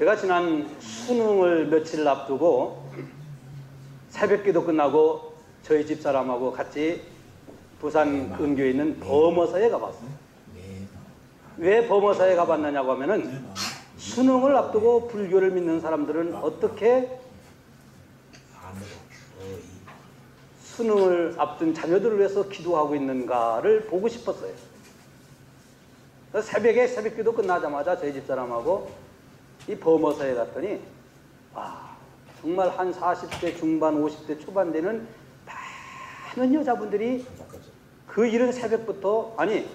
제가 지난 수능을 며칠 앞두고 새벽기도 끝나고 저희 집사람하고 같이 부산 근교에 있는 범어사에 가봤어요. 왜 범어사에 가봤느냐고 하면은 수능을 앞두고 불교를 믿는 사람들은 어떻게 수능을 앞둔 자녀들을 위해서 기도하고 있는가를 보고 싶었어요. 그래서 새벽에 새벽기도 끝나자마자 저희 집사람하고 이 범어사에 갔더니 와, 정말 한 40대 중반 50대 초반 되는 많은 여자분들이 그 이른 새벽부터, 아니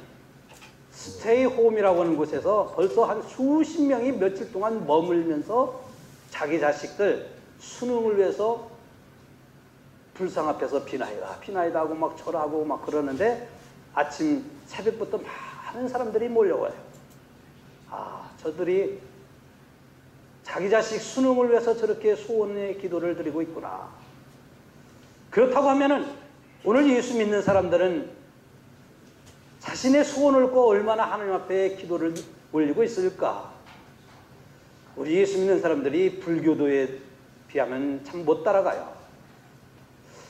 스테이 홈이라고 하는 곳에서 벌써 한 수십 명이 며칠 동안 머물면서 자기 자식들 수능을 위해서 불상 앞에서 비나이다 하고 막 절하고 막 그러는데 아침 새벽부터 많은 사람들이 몰려와요. 아, 저들이 자기 자식 수능을 위해서 저렇게 소원의 기도를 드리고 있구나. 그렇다고 하면은 오늘 예수 믿는 사람들은 자신의 소원을 꿔 얼마나 하나님 앞에 기도를 올리고 있을까? 우리 예수 믿는 사람들이 불교도에 비하면 참 못 따라가요.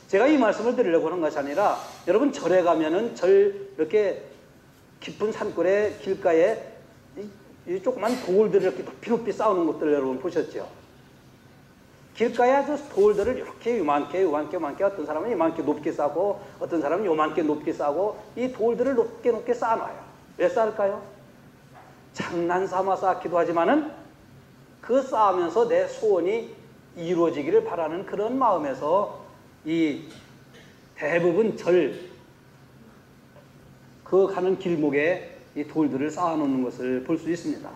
제가 이 말씀을 드리려고 하는 것이 아니라 여러분 절에 가면은 절 이렇게 깊은 산골에 길가에 이 조그만 돌들을 이렇게 높이 쌓아놓은 것들 여러분 보셨죠? 길가에 아주 돌들을 이렇게 요만게 어떤 사람은 요만게 높게 쌓고 어떤 사람은 요만게 높게 쌓고 이 돌들을 높게 쌓아놔요. 왜 쌓을까요? 장난삼아 쌓기도 하지만은 그 쌓으면서 내 소원이 이루어지기를 바라는 그런 마음에서 이 대부분 그 가는 길목에 이 돌들을 쌓아놓는 것을 볼 수 있습니다.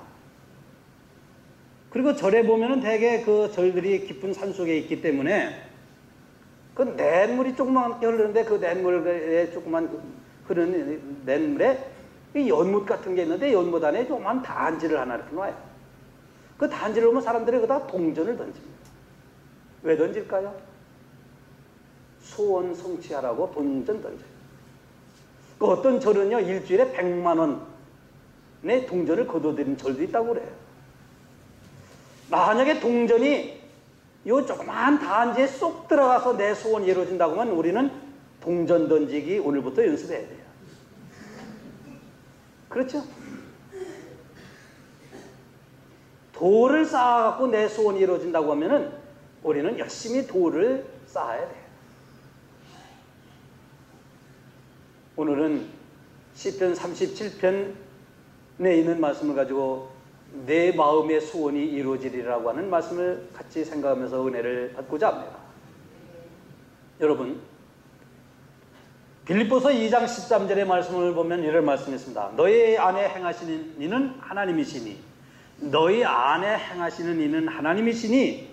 그리고 절에 보면은 대개 그 절들이 깊은 산속에 있기 때문에 그 냇물이 조그맣게 흐르는데 그 냇물에 조그만 흐르는 냇물에 이 연못 같은 게 있는데 연못 안에 조그만 단지를 하나 이렇게 놔요. 그 단지를 보면 사람들이 거기다 동전을 던집니다. 왜 던질까요? 소원 성취하라고 동전 던져요. 그 어떤 절은요 일주일에 100만 원의 동전을 거둬들이는 절도 있다고 그래요. 만약에 동전이 요 조그만 단지에 쏙 들어가서 내 소원이 이루어진다고 하면 우리는 동전 던지기 오늘부터 연습해야 돼요. 그렇죠? 돌을 쌓아갖고 내 소원이 이루어진다고 하면은 우리는 열심히 돌을 쌓아야 돼요. 오늘은 시편 37편에 있는 말씀을 가지고 내 마음의 소원이 이루어지리라고 하는 말씀을 같이 생각하면서 은혜를 받고자 합니다. 여러분, 빌립보서 2장 13절의 말씀을 보면 이런 말씀이 있습니다. 너희 안에 행하시는 이는 하나님이시니 너희 안에 행하시는 이는 하나님이시니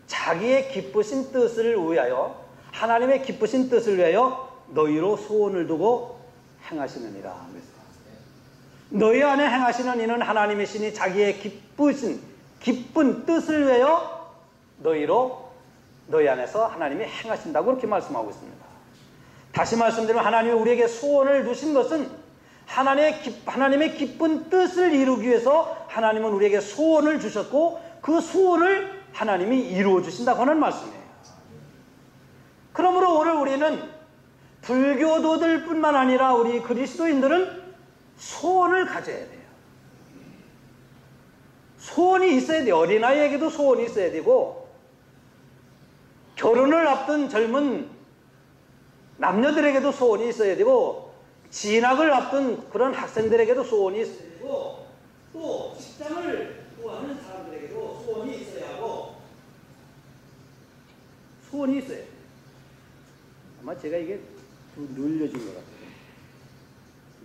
자기의 기쁘신 뜻을 위하여 하나님의 기쁘신 뜻을 위하여 너희로 소원을 두고 행하시느니라. 너희 안에 행하시는 이는 하나님이시니 자기의 기쁜 뜻을 위하여 너희 안에서 하나님이 행하신다고 그렇게 말씀하고 있습니다. 다시 말씀드리면 하나님이 우리에게 소원을 두신 것은 하나님의 기쁜 뜻을 이루기 위해서 하나님은 우리에게 소원을 주셨고 그 소원을 하나님이 이루어 주신다고 하는 말씀이에요. 그러므로 오늘 우리는 불교도들 뿐만 아니라 우리 그리스도인들은 소원을 가져야 돼요. 소원이 있어야 돼요. 어린아이에게도 소원이 있어야 되고 결혼을 앞둔 젊은 남녀들에게도 소원이 있어야 되고 진학을 앞둔 그런 학생들에게도 소원이 있어야 되고 또 직장을 구하는 사람들에게도 소원이 있어야 하고 소원이 있어야 돼요. 아마 제가 이게 눌려진 것 같아요.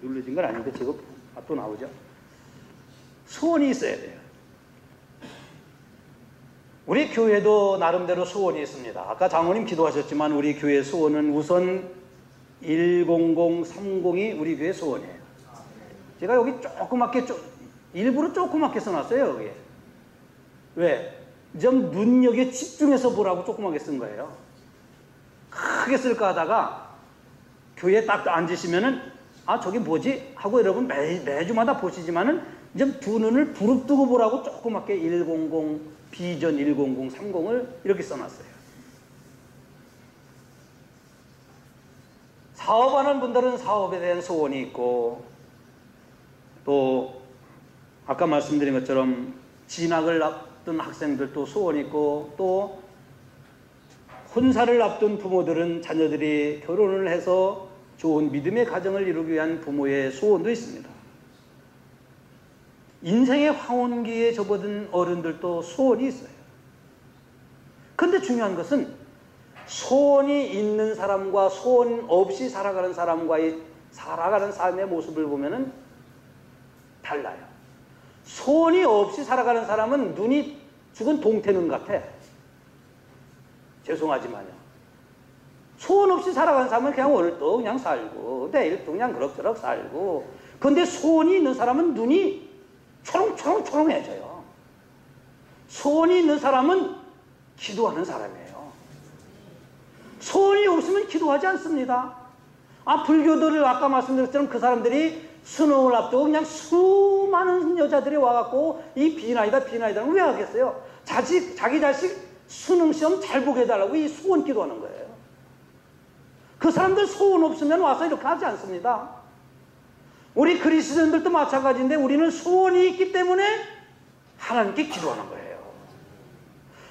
눌러진 건 아닌데 저거 앞으로 나오죠. 소원이 있어야 돼요. 우리 교회도 나름대로 소원이 있습니다. 아까 장로님 기도하셨지만 우리 교회 소원은 우선 10030이 우리 교회 소원이에요. 제가 여기 일부러 조그맣게 써놨어요. 여기에. 왜? 좀 눈여겨 집중해서 보라고 조그맣게 쓴 거예요. 크게 쓸까 하다가 교회에 딱 앉으시면은 아 저게 뭐지? 하고 여러분 매주마다 보시지만은 좀 두 눈을 부릅뜨고 보라고 조그맣게 100, 비전 1030을 이렇게 써놨어요. 사업하는 분들은 사업에 대한 소원이 있고, 또 아까 말씀드린 것처럼 진학을 앞둔 학생들도 소원이 있고, 또 혼사를 앞둔 부모들은 자녀들이 결혼을 해서 좋은 믿음의 가정을 이루기 위한 부모의 소원도 있습니다. 인생의 황혼기에 접어든 어른들도 소원이 있어요. 그런데 중요한 것은 소원이 있는 사람과 소원 없이 살아가는 사람과의 살아가는 삶의 모습을 보면은 달라요. 소원이 없이 살아가는 사람은 눈이 죽은 동태눈 같아. 죄송하지만요. 소원 없이 살아가는 사람은 그냥 오늘도 그냥 살고 내일도 그냥 그럭저럭 살고, 그런데 소원이 있는 사람은 눈이 초롱초롱초롱해져요. 소원이 있는 사람은 기도하는 사람이에요. 소원이 없으면 기도하지 않습니다. 불교들을 아까 말씀드렸던 그 사람들이 수능을 앞두고 그냥 수많은 여자들이 와갖고 이 비나이다 비나이다는 왜 하겠어요? 자기 자식 수능 시험 잘 보게 해달라고 이 소원 기도하는 거예요. 그 사람들 소원 없으면 와서 이렇게 하지 않습니다. 우리 그리스도인들도 마찬가지인데 우리는 소원이 있기 때문에 하나님께 기도하는 거예요.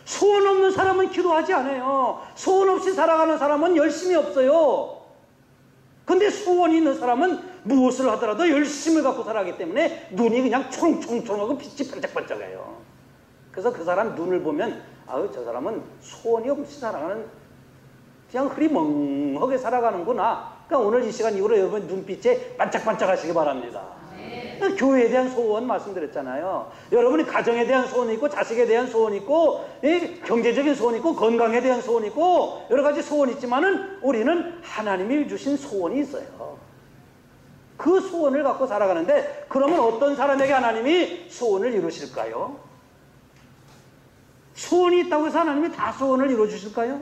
소원 없는 사람은 기도하지 않아요. 소원 없이 살아가는 사람은 열심이 없어요. 근데 소원이 있는 사람은 무엇을 하더라도 열심을 갖고 살아가기 때문에 눈이 그냥 초롱초롱초롱하고 빛이 반짝반짝해요. 그래서 그 사람 눈을 보면 저 사람은 소원이 없이 살아가는, 그냥 흐리멍하게 살아가는구나. 그러니까 오늘 이 시간 이후로 여러분 눈빛에 반짝반짝 하시기 바랍니다. 교회에 대한 소원 말씀드렸잖아요. 여러분이 가정에 대한 소원이 있고, 자식에 대한 소원이 있고, 경제적인 소원이 있고, 건강에 대한 소원이 있고, 여러 가지 소원이 있지만은 우리는 하나님이 주신 소원이 있어요. 그 소원을 갖고 살아가는데, 그러면 어떤 사람에게 하나님이 소원을 이루실까요? 소원이 있다고 해서 하나님이 다 소원을 이루어주실까요?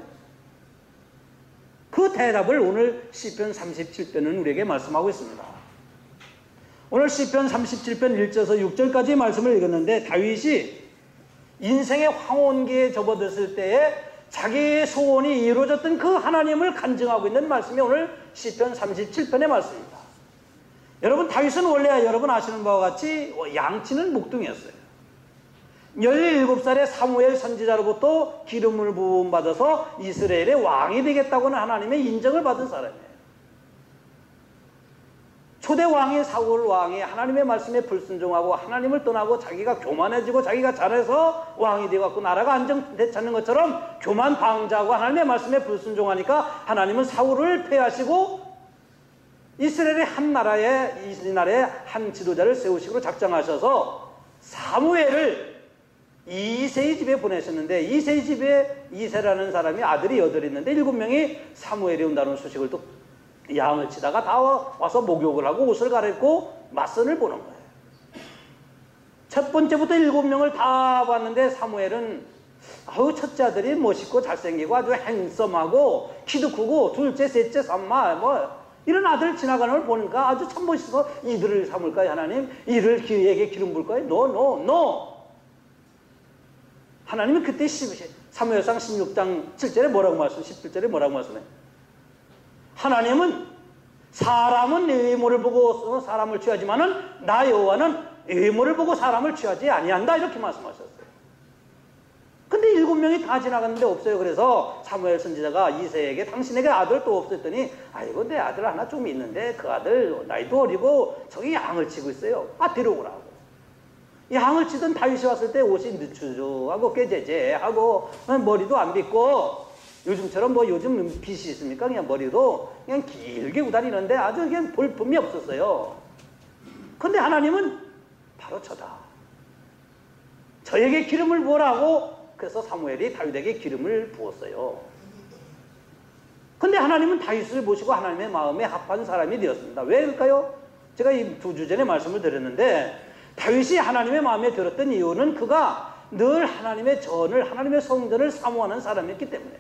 그 대답을 오늘 시편 37편은 우리에게 말씀하고 있습니다. 오늘 시편 37편 1절에서 6절까지의 말씀을 읽었는데, 다윗이 인생의 황혼기에 접어들었을 때에 자기의 소원이 이루어졌던 그 하나님을 간증하고 있는 말씀이 오늘 시편 37편의 말씀입니다. 여러분, 다윗은 원래 여러분 아시는 바와 같이 양치는 목동이었어요. 17살에 사무엘 선지자로부터 기름을 부음받아서 이스라엘의 왕이 되겠다고는 하나님의 인정을 받은 사람이에요. 초대 왕이 사울 왕이 하나님의 말씀에 불순종하고 하나님을 떠나고 자기가 교만해지고 자기가 잘해서 왕이 되어갖고 나라가 안정되지 않는 것처럼 교만 방자하고 하나님의 말씀에 불순종하니까 하나님은 사울을 패하시고 이스라엘의 한 나라에, 이 나라에 한 지도자를 세우시기로 작정하셔서 사무엘을 이새의 집에 보내셨는데, 이새의 집에 이새라는 사람이 아들이 8 있는데 7명이 사무엘이 온다는 소식을 또 양을 치다가 다 와서 목욕을 하고 옷을 갈아입고 맞선을 보는 거예요. 첫 번째부터 7명을 다 봤는데 사무엘은 첫째 아들이 멋있고 잘생기고 아주 핸섬하고 키도 크고, 둘째, 셋째, 삼마 이런 아들 지나가는 걸 보니까 아주 참 멋있어서 이들을 삼을까요 하나님? 이를 기에게 기름 부을까요? 노. 하나님은 그때 사무엘상 16장 7절에 뭐라고 말씀해? 17절에 뭐라고 말씀해? 하나님은 사람은 외모를 보고 사람을 취하지만은 나 여호와는 외모를 보고 사람을 취하지 아니한다, 이렇게 말씀하셨어요. 근데 7명이 다 지나갔는데 없어요. 그래서 사무엘 선지자가 이새에게 당신에게 아들 또 없었더니, 아이고 내 아들 하나 좀 있는데 그 아들 나이도 어리고 저기 양을 치고 있어요. 데려오라고. 양을 치던 다윗이 왔을 때 옷이 느추하고 꾀재재하고 머리도 안 빗고, 요즘처럼 요즘 빗이 있습니까? 그냥 머리도 그냥 길게 우다리는데 아주 그냥 볼품이 없었어요. 근데 하나님은 바로 저에게 기름을 부으라고, 그래서 사무엘이 다윗에게 기름을 부었어요. 근데 하나님은 다윗을 보시고 하나님의 마음에 합한 사람이 되었습니다. 왜 그럴까요? 제가 이 2주 전에 말씀을 드렸는데, 다윗이 하나님의 마음에 들었던 이유는 그가 늘 하나님의 전을, 하나님의 성전을 사모하는 사람이었기 때문에.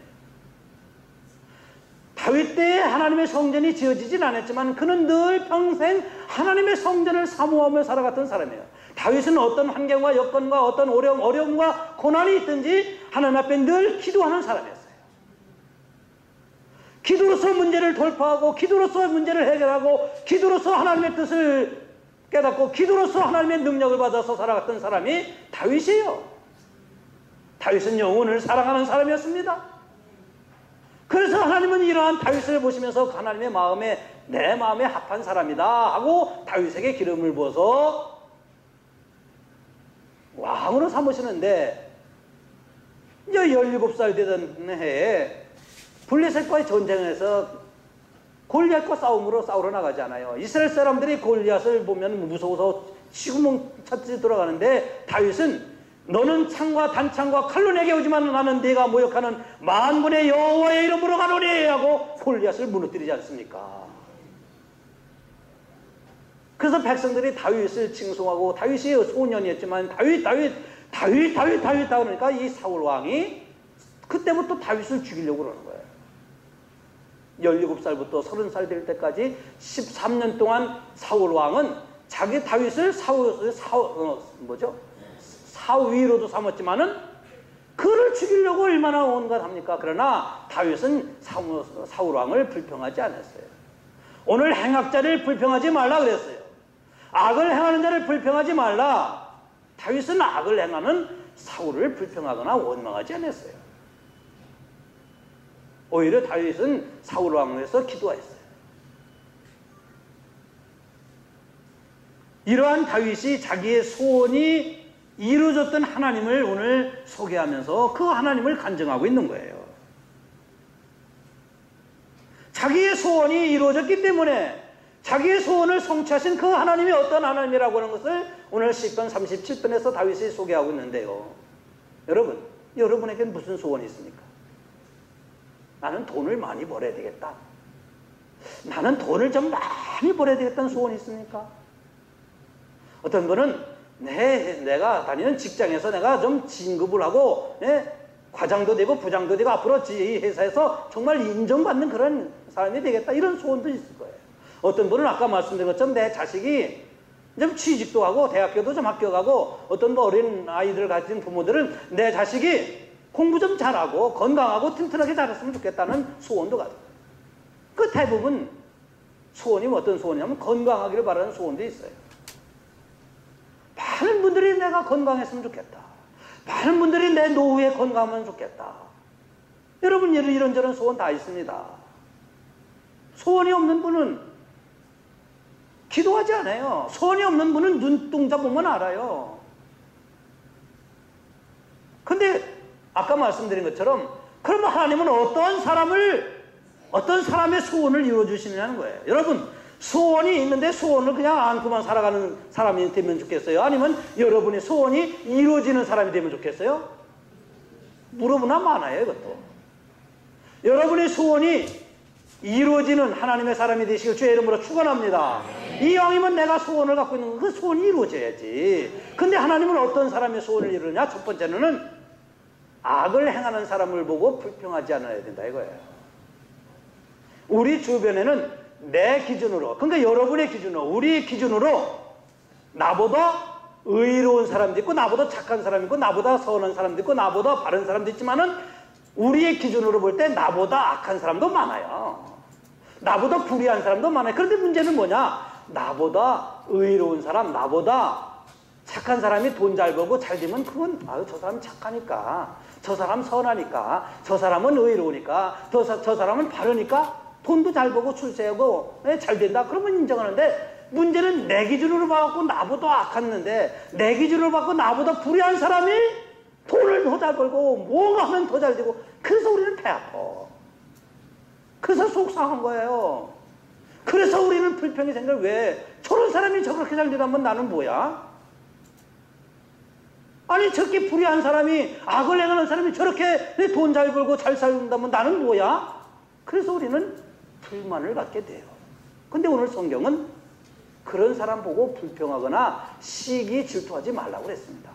다윗 때에 하나님의 성전이 지어지진 않았지만 그는 늘 평생 하나님의 성전을 사모하며 살아갔던 사람이에요. 다윗은 어떤 환경과 여건과 어떤 어려움과 고난이 있든지 하나님 앞에 늘 기도하는 사람이었어요. 기도로서 문제를 돌파하고 기도로서 문제를 해결하고 기도로서 하나님의 뜻을 깨닫고 기도로서 하나님의 능력을 받아서 살아갔던 사람이 다윗이에요. 다윗은 영혼을 사랑하는 사람이었습니다. 그래서 하나님은 이러한 다윗을 보시면서 하나님의 마음에 내 마음에 합한 사람이다 하고 다윗에게 기름을 부어서 왕으로 삼으시는데 이제 17살 되던 해에 블레셋과의 전쟁에서 골리앗과 싸우러 나가잖아요. 이스라엘 사람들이 골리앗을 보면 무서워서 시구멍 찾듯이 돌아가는데 다윗은 너는 창과 단창과 칼로 내게 오지만 나는 네가 모욕하는 만군의 여호와의 이름으로 가노니 하고 골리앗을 무너뜨리지 않습니까? 그래서 백성들이 다윗을 칭송하고 다윗이 소년이었지만 다윗 그러니까 이 사울 왕이 그때부터 다윗을 죽이려고 그러는 거예요. 17살부터 30살 될 때까지 13년 동안 사울 왕은 자기 다윗을 사위로도 삼았지만은 그를 죽이려고 얼마나 온갖합니까? 그러나 다윗은 사울 왕을 불평하지 않았어요. 오늘 행악자를 불평하지 말라 그랬어요. 악을 행하는 자를 불평하지 말라. 다윗은 악을 행하는 사울을 불평하거나 원망하지 않았어요. 오히려 다윗은 사울 왕을 위해서 기도했어요. 이러한 다윗이 자기의 소원이 이루어졌던 하나님을 오늘 소개하면서 그 하나님을 간증하고 있는 거예요. 자기의 소원이 이루어졌기 때문에 자기의 소원을 성취하신 그 하나님이 어떤 하나님이라고 하는 것을 오늘 시편 37편에서 다윗이 소개하고 있는데요. 여러분에게는 무슨 소원이 있습니까? 나는 돈을 많이 벌어야 되겠다. 나는 돈을 좀 많이 벌어야 되겠다는 소원이 있습니까? 어떤 분은 내가 다니는 직장에서 내가 좀 진급을 하고 과장도 되고 부장도 되고 앞으로 이 회사에서 정말 인정받는 그런 사람이 되겠다 이런 소원도 있을 거예요. 어떤 분은 아까 말씀드린 것처럼 내 자식이 좀 취직도 하고 대학교도 좀 합격하고 어떤 어린 아이들을 가진 부모들은 내 자식이 공부 좀 잘하고 건강하고 튼튼하게 자랐으면 좋겠다는 소원도 가지고 그 대부분 소원이 어떤 소원이냐면 건강하기를 바라는 소원도 있어요. 많은 분들이 내가 건강했으면 좋겠다. 많은 분들이 내 노후에 건강하면 좋겠다. 여러분 이런저런 소원 다 있습니다. 소원이 없는 분은 기도하지 않아요. 소원이 없는 분은 눈동자 보면 알아요. 근데 아까 말씀드린 것처럼 그러면 하나님은 어떤 사람의 소원을 이루어주시느냐는 거예요. 여러분 소원이 있는데 소원을 그냥 안고만 살아가는 사람이 되면 좋겠어요? 아니면 여러분의 소원이 이루어지는 사람이 되면 좋겠어요? 물어보나 마나요 이것도. 여러분의 소원이 이루어지는 하나님의 사람이 되시길 주의 이름으로 축원합니다. 이왕이면 내가 소원을 갖고 있는 그 소원이 이루어져야지. 근데 하나님은 어떤 사람의 소원을 이루느냐? 첫 번째는 악을 행하는 사람을 보고 불평하지 않아야 된다 이거예요. 우리 주변에는 내 기준으로, 그러니까 여러분의 기준으로, 우리의 기준으로 나보다 의로운 사람도 있고 나보다 착한 사람도 있고 나보다 선한 사람도 있고 나보다 바른 사람도 있지만은 우리의 기준으로 볼 때 나보다 악한 사람도 많아요. 나보다 불의한 사람도 많아요. 그런데 문제는 뭐냐? 나보다 의로운 사람, 나보다 착한 사람이 돈 잘 벌고 잘 되면 그건 저 사람 착하니까, 저 사람 선하니까, 저 사람은 의로우니까, 저 사람은 바르니까 돈도 잘 벌고 출세하고 잘 된다. 그러면 인정하는데 문제는 내 기준으로 봐갖고 나보다 악했는데 내 기준으로 봐갖고 나보다 불의한 사람이 돈을 더 잘 벌고 뭔가 하면 더 잘 되고 그래서 우리는 배 아파. 그래서 속상한 거예요. 그래서 우리는 불평이 생겨요. 왜? 저런 사람이 저렇게 잘 되라면 나는 뭐야? 아니 저렇게 불의한 사람이 악을 행하는 사람이 저렇게 돈 잘 벌고 잘 살다면 나는 뭐야? 그래서 우리는 불만을 갖게 돼요. 근데 오늘 성경은 그런 사람 보고 불평하거나 시기 질투하지 말라고 그랬습니다.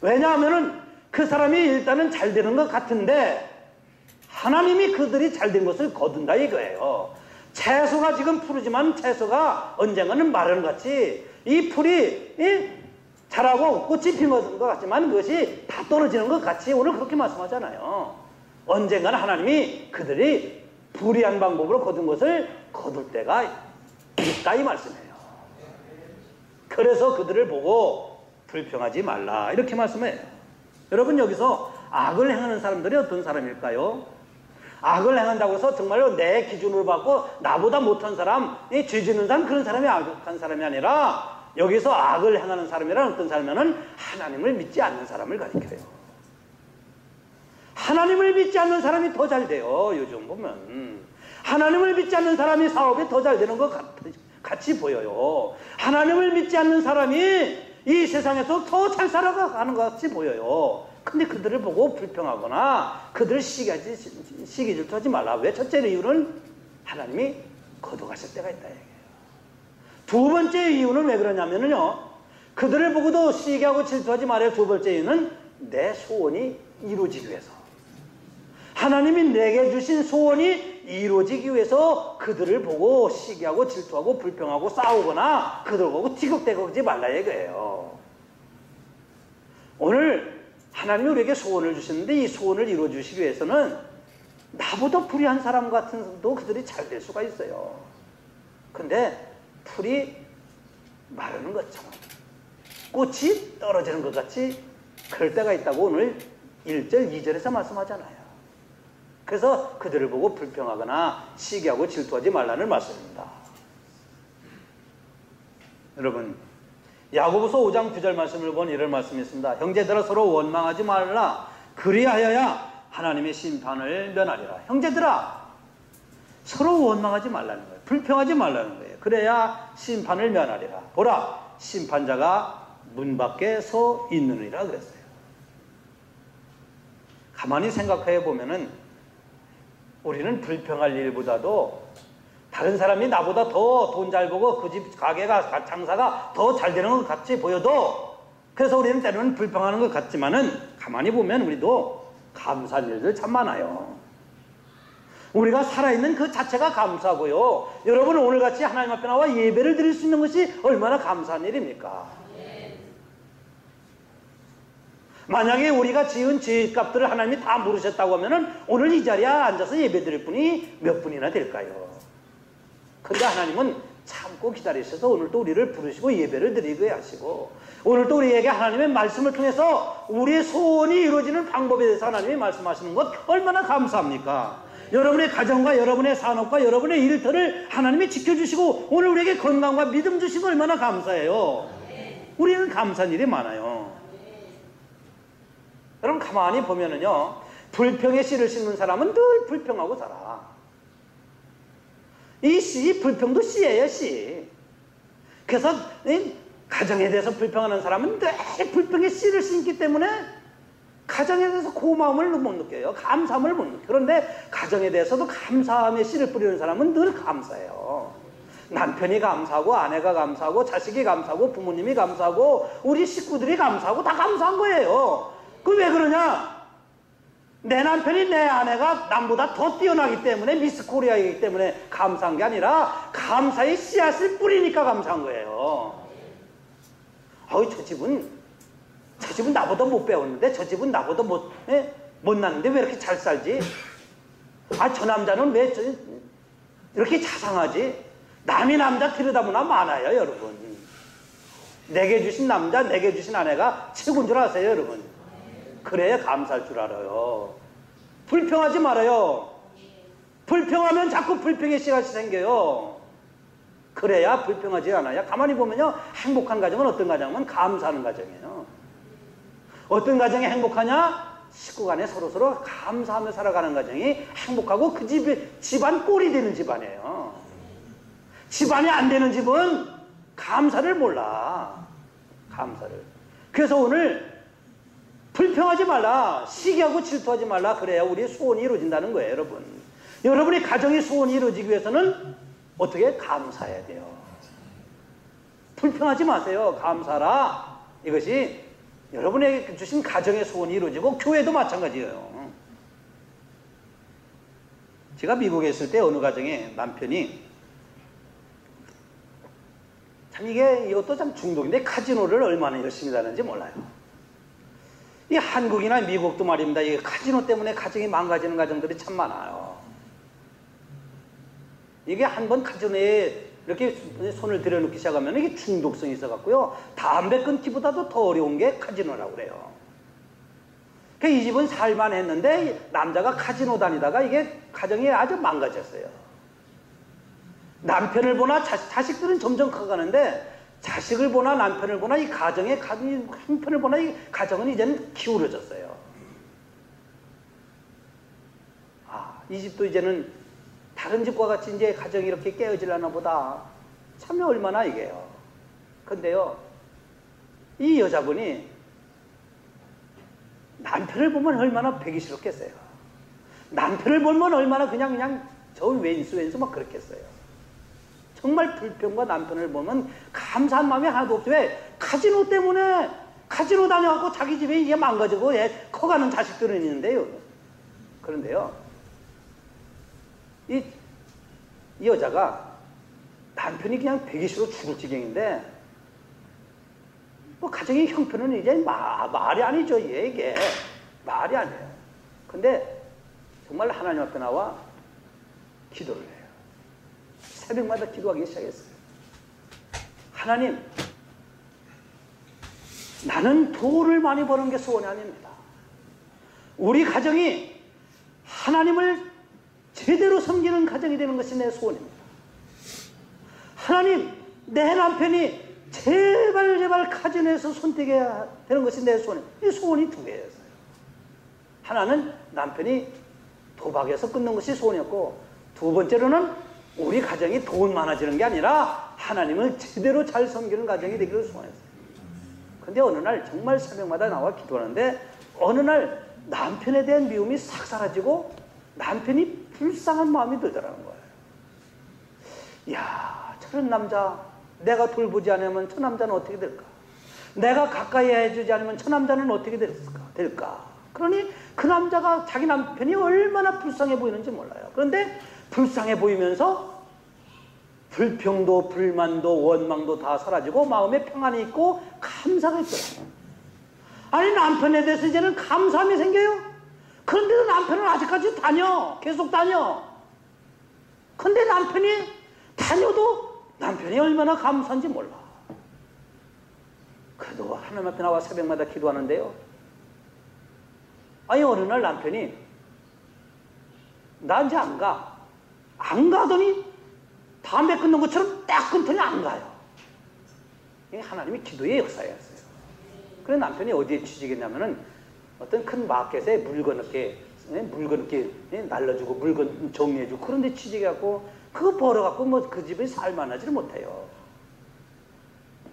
왜냐하면은 그 사람이 일단은 잘 되는 것 같은데 하나님이 그들이 잘 된 것을 거둔다 이거예요. 채소가 지금 푸르지만 채소가 언젠가는 마른같이 이 풀이 자라고 꽃이 피는 것 같지만 그것이 다 떨어지는 것 같이 오늘 그렇게 말씀하잖아요. 언젠가는 하나님이 그들이 불의한 방법으로 거둔 것을 거둘 때가 있다 이 말씀이에요. 그래서 그들을 보고 불평하지 말라 이렇게 말씀해요. 여러분 여기서 악을 행하는 사람들이 어떤 사람일까요? 악을 행한다고 해서 정말로 내 기준으로 받고 나보다 못한 사람, 죄 짓는 사람 그런 사람이 악한 사람이 아니라 여기서 악을 행하는 사람이란 어떤 사람이냐면 하나님을 믿지 않는 사람을 가리켜요. 하나님을 믿지 않는 사람이 더 잘 돼요. 요즘 보면 하나님을 믿지 않는 사람이 사업이 더 잘 되는 것 같이 보여요. 하나님을 믿지 않는 사람이 이 세상에서 더 잘 살아가는 것 같이 보여요. 근데 그들을 보고 불평하거나 그들을 시기 질투하지 말라. 왜? 첫째 이유는 하나님이 거둬가실 때가 있다 얘기예요. 두 번째 이유는 왜 그러냐면요, 그들을 보고도 시기하고 질투하지 말아요. 두 번째 이유는 내 소원이 이루어지기 위해서, 하나님이 내게 주신 소원이 이루어지기 위해서 그들을 보고 시기하고 질투하고 불평하고 싸우거나 그들 보고 티격태격하지 말라 얘기예요. 오늘 하나님이 우리에게 소원을 주셨는데 이 소원을 이루어 주시기 위해서는 나보다 불의한 사람 같은 사람도 그들이 잘 될 수가 있어요. 근데 풀이 마르는 것처럼 꽃이 떨어지는 것 같이 그럴 때가 있다고 오늘 1절 2절에서 말씀하잖아요. 그래서 그들을 보고 불평하거나 시기하고 질투하지 말라는 말씀입니다. 여러분 야고보서 5장 9절 말씀을 본 이런 말씀이 있습니다. 형제들아 서로 원망하지 말라. 그리하여야 하나님의 심판을 면하리라. 형제들아 서로 원망하지 말라는 거예요. 불평하지 말라는 거예요. 그래야 심판을 면하리라. 보라 심판자가 문 밖에 서 있느니라 그랬어요. 가만히 생각해 보면은 우리는 불평할 일보다도 다른 사람이 나보다 더 돈 잘 벌고 그 집 가게가 장사가 더 잘 되는 것 같이 보여도, 그래서 우리는 때로는 불평하는 것 같지만은 가만히 보면 우리도 감사할 일들 참 많아요. 우리가 살아있는 그 자체가 감사하고요. 여러분 오늘같이 하나님 앞에 나와 예배를 드릴 수 있는 것이 얼마나 감사한 일입니까? 만약에 우리가 지은 죄값들을 하나님이 다 물으셨다고 하면은 오늘 이 자리에 앉아서 예배 드릴 분이 몇 분이나 될까요? 그런데 하나님은 참고 기다리셔서 오늘 또 우리를 부르시고 예배를 드리게 하시고, 오늘 또 우리에게 하나님의 말씀을 통해서 우리의 소원이 이루어지는 방법에 대해서 하나님이 말씀하시는 것 얼마나 감사합니까? 여러분의 가정과 여러분의 산업과 여러분의 일터를 하나님이 지켜주시고 오늘 우리에게 건강과 믿음 주신 거 얼마나 감사해요. 우리는 감사한 일이 많아요. 여러분 가만히 보면은요, 불평의 씨를 심는 사람은 늘 불평하고 살아. 이 씨, 불평도 씨예요, 씨. 그래서 가정에 대해서 불평하는 사람은 늘 불평의 씨를 심기 때문에 가정에 대해서 고마움을 못 느껴요. 감사함을 못 느껴요. 그런데 가정에 대해서도 감사함의 씨를 뿌리는 사람은 늘 감사해요. 남편이 감사하고 아내가 감사하고 자식이 감사하고 부모님이 감사하고 우리 식구들이 감사하고 다 감사한 거예요. 그 왜 그러냐? 내 남편이 내 아내가 남보다 더 뛰어나기 때문에 미스 코리아이기 때문에 감사한 게 아니라 감사의 씨앗을 뿌리니까 감사한 거예요. 어이 저 집은 나보다 못 배웠는데, 저 집은 나보다 못났는데 왜 이렇게 잘 살지? 아, 저 남자는 왜 이렇게 자상하지? 남이 남자 들여다보나 많아요, 여러분. 내게 주신 남자, 내게 주신 아내가 최고인 줄 아세요, 여러분? 그래야 감사할 줄 알아요. 불평하지 말아요. 불평하면 자꾸 불평의 씨앗이 생겨요. 그래야 불평하지 않아요. 가만히 보면요, 행복한 가정은 어떤 가정이면 감사하는 가정이에요. 어떤 가정이 행복하냐? 식구 간에 서로서로 감사하며 살아가는 가정이 행복하고 그 집안 꼴이 되는 집안이에요. 집안이 안 되는 집은 감사를 몰라. 감사를. 그래서 오늘 불평하지 말라. 시기하고 질투하지 말라. 그래야 우리의 소원이 이루어진다는 거예요, 여러분. 여러분의 가정의 소원이 이루어지기 위해서는 어떻게 감사해야 돼요. 불평하지 마세요. 감사라. 이것이 여러분에게 주신 가정의 소원이 이루어지고 교회도 마찬가지예요. 제가 미국에 있을 때 어느 가정에 남편이 참 이것도 참 중독인데 카지노를 얼마나 열심히 다는지 몰라요. 이 한국이나 미국도 말입니다. 이 카지노 때문에 가정이 망가지는 가정들이 참 많아요. 이게 한번 카지노에 이렇게 손을 들여놓기 시작하면 이게 중독성이 있어갖고요. 담배 끊기보다도 더 어려운 게 카지노라고 그래요. 이 집은 살만 했는데 남자가 카지노 다니다가 이게 가정이 아주 망가졌어요. 남편을 보나 자식들은 점점 커가는데 자식을 보나 남편을 보나 이 가정의 형편을 보나 이 가정은 이제는 기울어졌어요. 이 집도 이제는 다른 집과 같이 이제 가정이 이렇게 깨어지려나 보다. 참 얼마나 이게요. 근데요, 이 여자분이 남편을 보면 얼마나 배기 싫었겠어요. 남편을 보면 얼마나 그냥 저 왼수 막 그렇겠어요. 정말 불평과 남편을 보면 감사한 마음이 하나도 없죠. 왜? 카지노 때문에 카지노 다녀갖고 자기 집에 이게 망가지고 커가는 자식들은 있는데요. 그런데요, 이 여자가 남편이 그냥 배기 싫어 죽을 지경인데 뭐 가정의 형편은 이제 말이 아니죠. 이게 말이 아니에요. 근데 정말 하나님 앞에 나와 기도를 해요. 새벽마다 기도하기 시작했어요. 하나님, 나는 돈을 많이 버는 게 소원이 아닙니다. 우리 가정이 하나님을 제대로 섬기는 가정이 되는 것이 내 소원입니다. 하나님, 내 남편이 제발 카지노에서 손대게 되는 것이 내 소원입니다. 이 소원이 두 개였어요. 하나는 남편이 도박에서 끊는 것이 소원이었고, 두 번째로는 우리 가정이 돈 많아지는 게 아니라 하나님을 제대로 잘 섬기는 가정이 되기를 소원했어요. 근데 어느 날 정말 새벽마다 나와 기도하는데 어느 날 남편에 대한 미움이 싹 사라지고 남편이 불쌍한 마음이 들더라는 거예요. 이야, 저런 남자 내가 돌보지 않으면 저 남자는 어떻게 될까? 내가 가까이 해주지 않으면 저 남자는 어떻게 될까? 그러니 그 남자가 자기 남편이 얼마나 불쌍해 보이는지 몰라요. 그런데 불쌍해 보이면서 불평도 불만도 원망도 다 사라지고 마음에 평안이 있고 감사가 있더라고요. 아니, 남편에 대해서 이제는 감사함이 생겨요. 그런데도 남편은 아직까지 계속 다녀. 근데 남편이 다녀도 남편이 얼마나 감사한지 몰라. 그래도 하나님 앞에 나와 새벽마다 기도하는데요, 아니 어느 날 남편이 나 이제 안 가더니 담배 끊는 것처럼 딱 끊더니 안 가요. 이게 하나님이 기도의 역사였어요. 그래서 남편이 어디에 취직했냐면은 어떤 큰 마켓에 물건 이렇게 날려주고 물건 정리해주고 그런 데 취직해갖고 그거 벌어갖고 뭐 그 집에 살만하지를 못해요.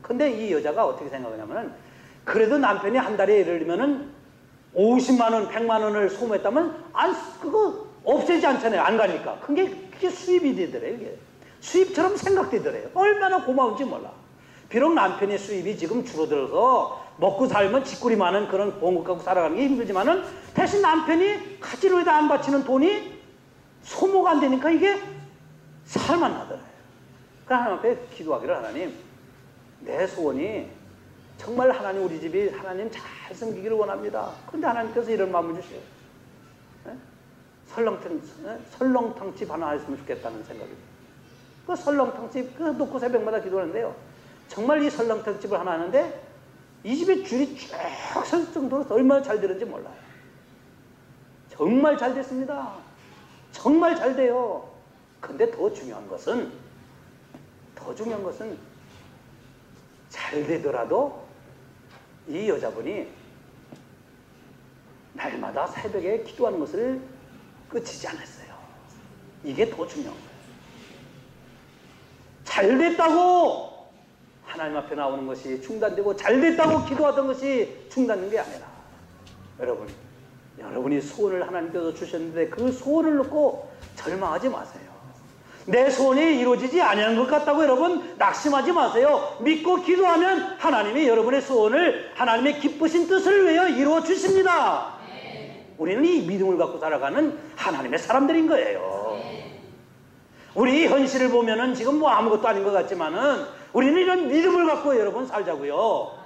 근데 이 여자가 어떻게 생각하냐면은 그래도 남편이 한 달에 예를 들면은 50만 원, 100만 원을 소모했다면 그거 없애지 않잖아요. 안 가니까. 그게 수입이 되더래요. 이게. 수입처럼 생각되더래요. 얼마나 고마운지 몰라. 비록 남편의 수입이 지금 줄어들어서 먹고 살면 짓구리 많은 그런 봉급 갖고 살아가는 게 힘들지만은 대신 남편이 카지노에다 안 바치는 돈이 소모가 안 되니까 이게 살만하더래요. 그러니까 하나님 앞에 기도하기를, 하나님, 내 소원이 정말 하나님 우리 집이 하나님 잘 섬기기를 원합니다. 그런데 하나님께서 이런 마음을 주셔요. 설렁탕집 하나 했으면 좋겠다는 생각입니다. 그 설렁탕집 놓고 새벽마다 기도하는데요, 정말 이 설렁탕집을 하나 하는데 이 집에 줄이 쭉 설 정도로 얼마나 잘 되는지 몰라요. 정말 잘 됐습니다. 정말 잘 돼요. 근데 더 중요한 것은 잘 되더라도 이 여자분이 날마다 새벽에 기도하는 것을 끝이지 않았어요. 이게 더 중요한 거예요. 잘 됐다고 하나님 앞에 나오는 것이 중단되고 잘 됐다고 기도하던 것이 중단된 게 아니라, 여러분이 소원을 하나님께서 주셨는데 그 소원을 놓고 절망하지 마세요. 내 소원이 이루어지지 아니하는 것 같다고 여러분 낙심하지 마세요. 믿고 기도하면 하나님이 여러분의 소원을, 하나님의 기쁘신 뜻을 위하여 이루어 주십니다. 우리는 이 믿음을 갖고 살아가는 하나님의 사람들인 거예요. 우리 현실을 보면은 지금 뭐 아무것도 아닌 것 같지만은 우리는 이런 믿음을 갖고 여러분 살자고요.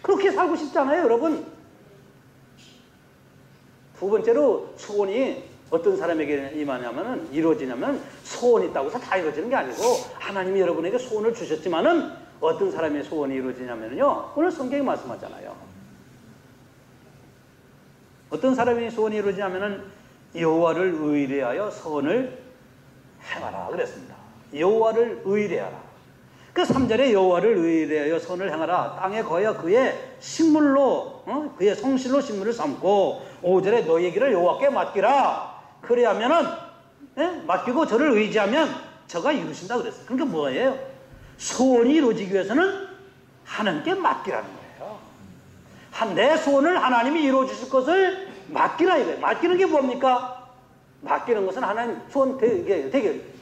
그렇게 살고 싶잖아요, 여러분. 두 번째로 소원이 어떤 사람에게 임하냐면은 이루어지냐면 소원이 있다고 해서 다 이루어지는 게 아니고 하나님이 여러분에게 소원을 주셨지만은 어떤 사람의 소원이 이루어지냐면요. 오늘 성경이 말씀하잖아요. 어떤 사람의 소원이 이루어지냐면은 여호와를 의뢰하여 선을 행하라 그랬습니다. 여호와를 의뢰하라. 그 3절에 여호와를 의뢰하여 선을 행하라. 땅에 거하여 그의 식물로 그의 성실로 식물을 삼고 5절에 너희 길을 여호와께 맡기라. 그래야면은 맡기고 저를 의지하면 저가 이루신다 그랬어요. 그러니까 뭐예요? 소원이 이루어지기 위해서는 하나님께 맡기라는 거예요. 내 소원을 하나님이 이루어 주실 것을 맡기라 이거예요. 맡기는 게 뭡니까? 맡기는 것은 하나님 소원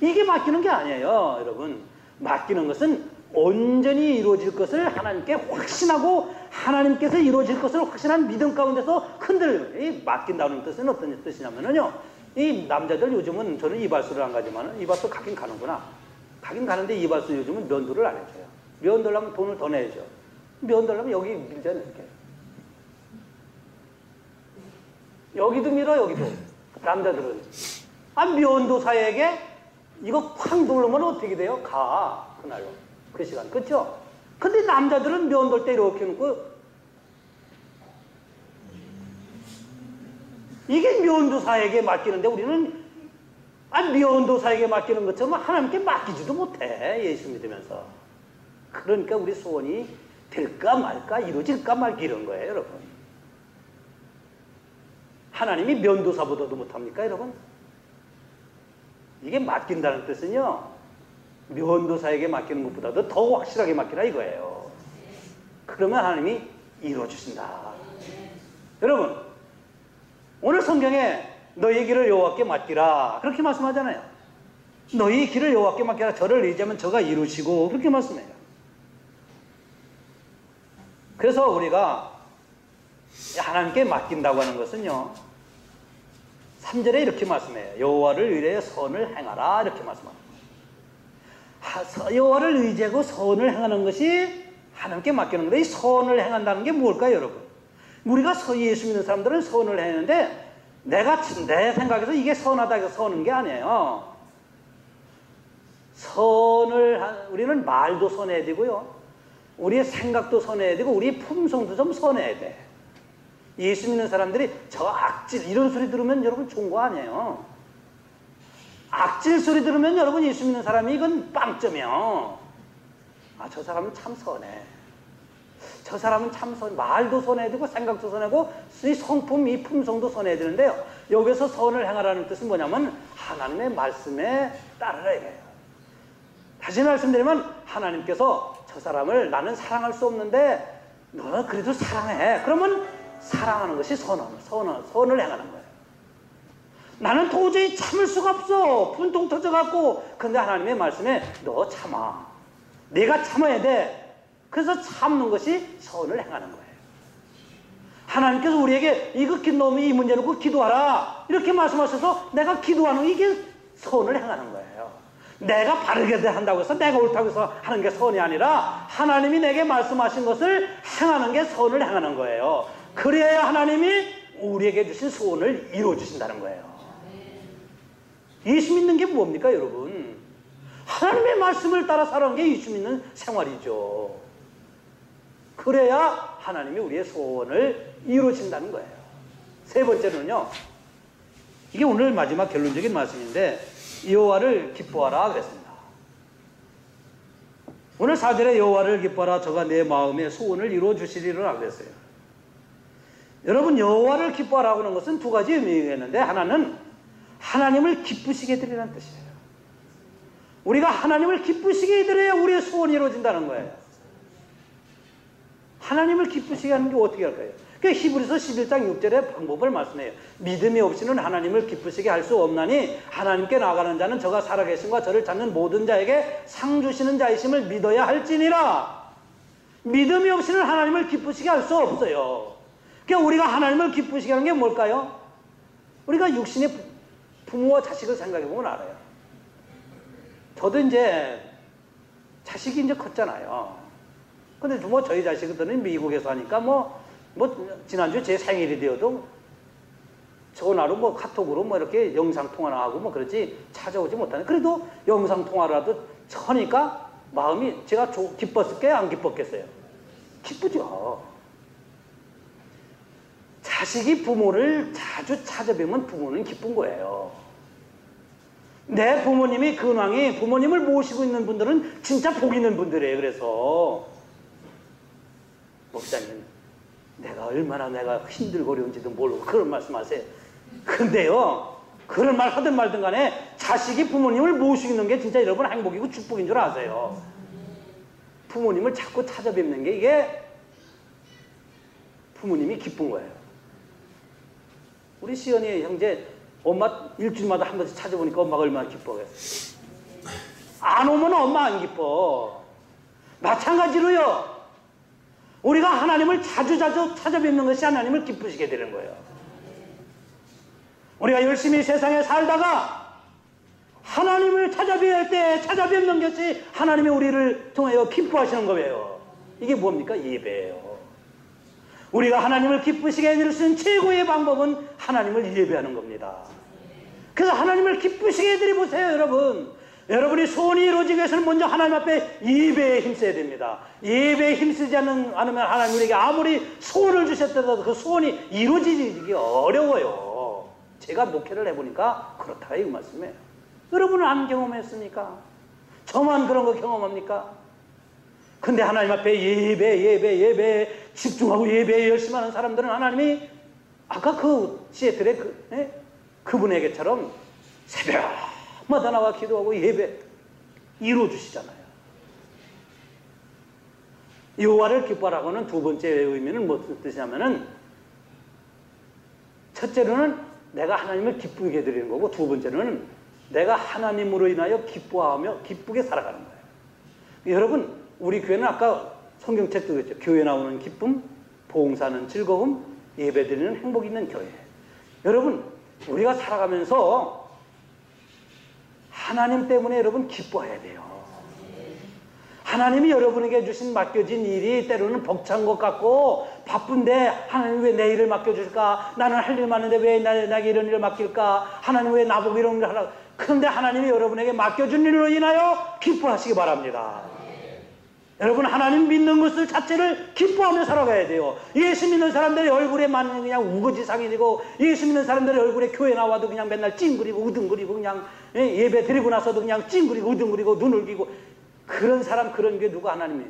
이게 맡기는 게 아니에요, 여러분. 맡기는 것은 온전히 이루어질 것을 하나님께 확신하고 하나님께서 이루어질 것을 확신한 믿음 가운데서 흔들리는. 맡긴다는 뜻은 어떤 뜻이냐면요. 이 남자들 요즘은 저는 이발소를 안 가지만 이발소 가긴 가는구나. 가긴 가는데 이발소 요즘은 면도를 안 해줘요. 면도하려면 돈을 더 내야죠. 면도하려면 여기 밀잖아요, 이렇게. 여기도 밀어, 여기도. 남자들은. 면도사에게 이거 쾅 누르면 어떻게 돼요? 그날로. 그 시간. 그쵸? 근데 남자들은 면도할 때 이렇게 놓고, 이게 면도사에게 맡기는데 우리는, 면도사에게 맡기는 것처럼 하나님께 맡기지도 못해. 예수 믿으면서. 그러니까 우리 소원이 될까 말까, 이루어질까 말까 이런 거예요, 여러분. 하나님이 면도사보다도 못합니까, 여러분? 이게 맡긴다는 뜻은요, 면도사에게 맡기는 것보다도 더 확실하게 맡기라 이거예요. 그러면 하나님이 이루어주신다. 여러분, 오늘 성경에 너희 길을 여호와께 맡기라 그렇게 말씀하잖아요. 너희 길을 여호와께 맡기라. 저를 의지하면 저가 이루시고 그렇게 말씀해요. 그래서 우리가 하나님께 맡긴다고 하는 것은요, 3절에 이렇게 말씀해요. 여호와를 의뢰해 선을 행하라 이렇게 말씀합니다. 여호와를 의지하고 선을 행하는 것이 하나님께 맡기는 건데, 이 선을 행한다는 게 뭘까요, 여러분? 우리가 예수 믿는 사람들은 선을 행하는데 내 생각에서 이게 선하다 해서 선한 게 아니에요. 우리는 말도 선해야 되고요, 우리의 생각도 선해야 되고 우리의 품성도 좀 선해야 돼. 예수 믿는 사람들이 저 악질 이런 소리 들으면 여러분 좋은 거 아니에요. 악질 소리 들으면 여러분 예수 믿는 사람이 이건 빵점이요. 저 사람은 참 선해. 저 사람은 참 말도 선해야 되고 생각도 선하고 이 성품, 이 품성도 선해야 되는데요. 여기서 선을 행하라는 뜻은 뭐냐면 하나님의 말씀에 따르라 이거예요. 다시 말씀드리면 하나님께서 저 사람을 나는 사랑할 수 없는데 너 그래도 사랑해. 그러면 사랑하는 것이 선을 행하는 거예요. 나는 도저히 참을 수가 없어. 분통 터져갖고. 근데 하나님의 말씀에 너 참아. 내가 참아야 돼. 그래서 참는 것이 선을 행하는 거예요. 하나님께서 우리에게 이거 놈이 이 문제 놓고 기도하라 이렇게 말씀하셔서 내가 기도하는 이게 선을 행하는 거예요. 내가 바르게 한다고 해서 내가 옳다고 해서 하는 게 선이 아니라 하나님이 내게 말씀하신 것을 행하는 게 선을 행하는 거예요. 그래야 하나님이 우리에게 주신 소원을 이루어주신다는 거예요. 예수 믿는 게 뭡니까, 여러분? 하나님의 말씀을 따라 살아가는 게 예수 믿는 생활이죠. 그래야 하나님이 우리의 소원을 이루어진다는 거예요. 세 번째로는요, 이게 오늘 마지막 결론적인 말씀인데 여호와를 기뻐하라 그랬습니다. 오늘 4절에 여호와를 기뻐하라 저가 내 마음의 소원을 이루어 주시리라 그랬어요. 여러분, 여호와를 기뻐하라고 하는 것은 두 가지 의미가 있는데, 하나는 하나님을 기쁘시게 해드리라는 뜻이에요. 우리가 하나님을 기쁘시게 해드려야 우리의 소원이 이루어진다는 거예요. 하나님을 기쁘시게 하는 게 어떻게 할까요? 그러니까 히브리서 11장 6절의 방법을 말씀해요. 믿음이 없이는 하나님을 기쁘시게 할 수 없나니 하나님께 나아가는 자는 저가 살아계심과 저를 찾는 모든 자에게 상 주시는 자이심을 믿어야 할지니라. 믿음이 없이는 하나님을 기쁘시게 할 수 없어요. 그러니까 우리가 하나님을 기쁘시게 하는 게 뭘까요? 우리가 육신의 부모와 자식을 생각해 보면 알아요. 저도 이제 자식이 이제 컸잖아요. 근데 뭐 저희 자식들은 미국에서 하니까 뭐 지난주에 제 생일이 되어도 전화로 뭐 카톡으로 뭐 이렇게 영상 통화나 하고 뭐 그러지 찾아오지 못하네. 그래도 영상 통화라도 하니까 마음이 제가 기뻤을까요? 안 기뻤겠어요? 기쁘죠. 자식이 부모를 자주 찾아뵈면 부모는 기쁜 거예요. 내 부모님이 근황이 부모님을 모시고 있는 분들은 진짜 복 있는 분들이에요. 그래서 목사님 내가 얼마나 내가 힘들고 어려운지도 모르고 그런 말씀하세요. 근데요 그런 말 하든 말든 간에 자식이 부모님을 모시는 게 진짜 여러분 행복이고 축복인 줄 아세요. 부모님을 자꾸 찾아뵙는 게 이게 부모님이 기쁜 거예요. 우리 시연이 형제 엄마 일주일마다 한 번씩 찾아보니까 엄마가 얼마나 기뻐하겠어요. 안 오면 엄마 안 기뻐. 마찬가지로요. 우리가 하나님을 자주 찾아뵙는 것이 하나님을 기쁘시게 되는 거예요. 우리가 열심히 세상에 살다가 하나님을 찾아뵙는 것이 하나님이 우리를 통하여 기뻐하시는 거예요. 이게 뭡니까? 예배예요. 우리가 하나님을 기쁘시게 해줄 수 있는 최고의 방법은 하나님을 예배하는 겁니다. 그래서 하나님을 기쁘시게 해드려보세요, 여러분. 여러분이 소원이 이루어지기 위해서는 먼저 하나님 앞에 예배에 힘써야 됩니다. 예배에 힘쓰지 않으면 하나님 우리에게 아무리 소원을 주셨더라도 그 소원이 이루어지기 어려워요. 제가 목회를 해보니까 그렇다 이 말씀이에요. 여러분은 안 경험했습니까? 저만 그런 거 경험합니까? 근데 하나님 앞에 예배 집중하고 예배에 열심히 하는 사람들은 하나님이 아까 그 시애틀의 그분에게처럼 새벽마다 나와 기도하고 예배 이루어주시잖아요. 여호와를 기뻐하라고는 두 번째 의미는 무슨 뜻이냐면은 첫째로는 내가 하나님을 기쁘게 드리는 거고 두 번째로는 내가 하나님으로 인하여 기뻐하며 기쁘게 살아가는 거예요. 여러분 우리 교회는 아까 성경책도 그랬죠. 교회 나오는 기쁨, 봉사는 즐거움, 예배드리는 행복 있는 교회. 여러분 우리가 살아가면서 하나님 때문에 여러분 기뻐해야 돼요. 하나님이 여러분에게 주신 맡겨진 일이 때로는 벅찬 것 같고 바쁜데 하나님 왜 내 일을 맡겨줄까? 나는 할 일 많은데 왜 나에게 이런 일을 맡길까? 하나님 왜 나보고 이런 일을 하라고? 그런데 하나님이 여러분에게 맡겨준 일로 인하여 기뻐하시기 바랍니다. 여러분 하나님 믿는 것을 자체를 기뻐하며 살아가야 돼요. 예수 믿는 사람들의 얼굴에만 그냥 우거지상이 되고 예수 믿는 사람들의 얼굴에 교회 나와도 그냥 맨날 찡그리고 우등그리고 그냥 예배 드리고 나서도 그냥 찡그리고 우등그리고 눈을 기고 그런 사람 그런 게 누가 하나님이에요.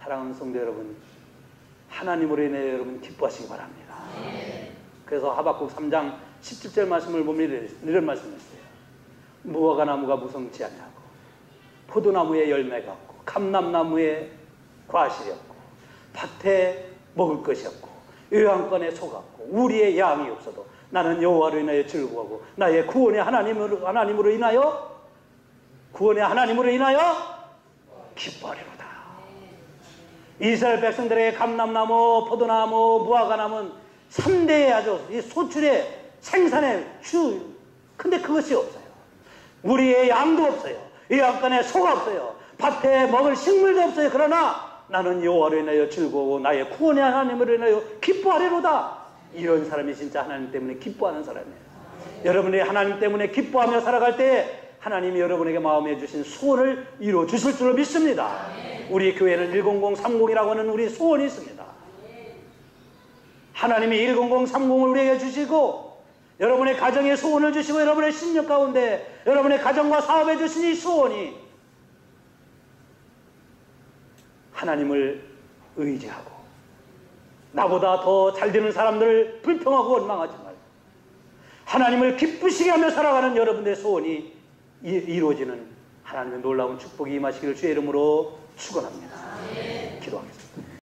사랑하는 성도 여러분 하나님으로 인해 여러분 기뻐하시기 바랍니다. 그래서 하박국 3장 17절 말씀을 보면 이런 말씀을 했어요. 무화과 나무가 무성치 아니하고 포도나무에 열매가 없고 감람나무에 과실이 없고 밭에 먹을 것이 없고 요양권에 소가 없고 우리의 양이 없어도 나는 여호와로 인하여 즐거워하고 나의 구원의 하나님으로 인하여 기뻐하리로다. 이스라엘 백성들에게 감람나무, 포도나무, 무화과나무는 3대의 아주 이 소출의 생산의 주. 근데 그것이 없어요. 우리의 양도 없어요. 요양권에 소가 없어요. 밭에 먹을 식물도 없어요. 그러나 나는 여호와로 인하여 즐거워 나의 구원의 하나님으로 인하여 기뻐하리로다. 이런 사람이 진짜 하나님 때문에 기뻐하는 사람이에요. 여러분이 하나님 때문에 기뻐하며 살아갈 때 하나님이 여러분에게 마음에 주신 소원을 이루어 주실 줄로 믿습니다. 우리 교회는 10030이라고 하는 우리 소원이 있습니다. 하나님이 10030을 우리에게 주시고 여러분의 가정에 소원을 주시고 여러분의 신력 가운데 여러분의 가정과 사업에 주신 이 소원이 하나님을 의지하고 나보다 더 잘 되는 사람들을 불평하고 원망하지 말고 하나님을 기쁘시게 하며 살아가는 여러분의 소원이 이루어지는 하나님의 놀라운 축복이 임하시기를 주의 이름으로 축원합니다. 기도하겠습니다.